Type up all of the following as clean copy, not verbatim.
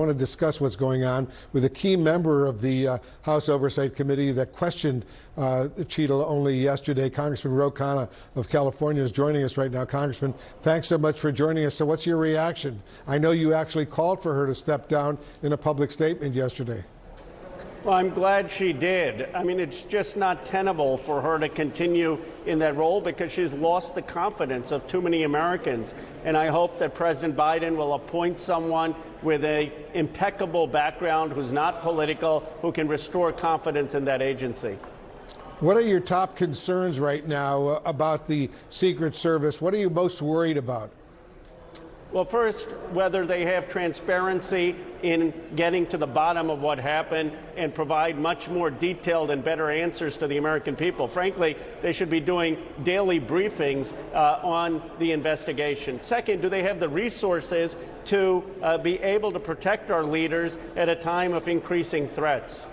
want to discuss what's going on with a key member of the House Oversight Committee that questioned Cheatle only yesterday. Congressman Khanna of California is joining us right now. Congressman, thanks so much for joining us. So what's your reaction? I know you actually called for her to step down in a public statement yesterday. Well, I'm glad she did. I mean, it's just not tenable for her to continue in that role because she's lost the confidence of too many Americans. And I hope that President Biden will appoint someone with an impeccable background, who's not political, who can restore confidence in that agency. What are your top concerns right now about the Secret Service? What are you most worried about? Well, first, whether they have transparency in getting to the bottom of what happened and provide much more detailed and better answers to the American people. Frankly, they should be doing daily briefings on the investigation. Second, do they have the resources to be able to protect our leaders at a time of increasing threats?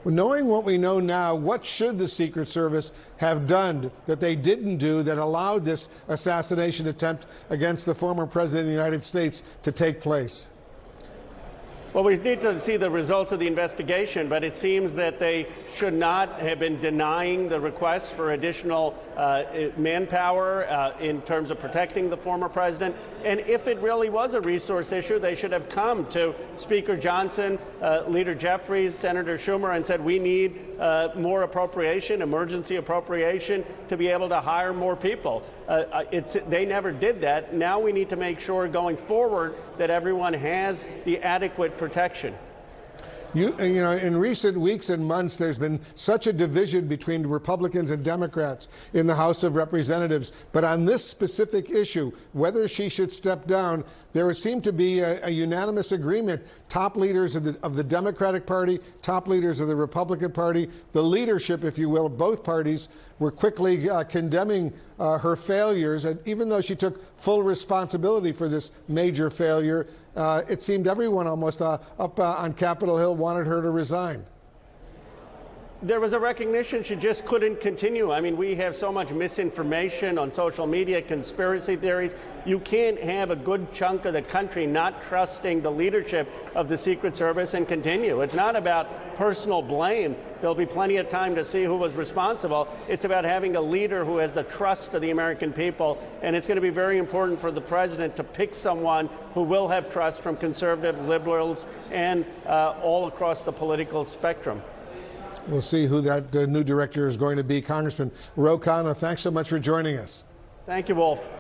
Well, knowing what we know now, what should the Secret Service have done that they didn't do that allowed this assassination attempt against the former president of the United States to take place? Well, we need to see the results of the investigation, but it seems that they should not have been denying the request for additional manpower in terms of protecting the former president. And if it really was a resource issue, they should have come to Speaker Johnson, Leader Jeffries, Senator Schumer, and said, we need more appropriation, emergency appropriation, to be able to hire more people. They never did that. Now we need to make sure going forward that everyone has the adequate protection. You know, in recent weeks and months, there's been such a division between Republicans and Democrats in the House of Representatives. But on this specific issue, whether she should step down, there seemed to be a unanimous agreement. Top leaders of the Democratic Party, top leaders of the Republican Party, the leadership, if you will, of both parties were quickly condemning her failures. And even though she took full responsibility for this major failure, it seemed everyone almost up on Capitol Hill wanted her to resign. There was a recognition she just couldn't continue. I mean, we have so much misinformation on social media, conspiracy theories. You can't have a good chunk of the country not trusting the leadership of the Secret Service and continue. It's not about personal blame. There'll be plenty of time to see who was responsible. It's about having a leader who has the trust of the American people. And it's going to be very important for the president to pick someone who will have trust from conservative, liberals, and all across the political spectrum. We'll see who that new director is going to be. Congressman Khanna, thanks so much for joining us. Thank you, Wolf.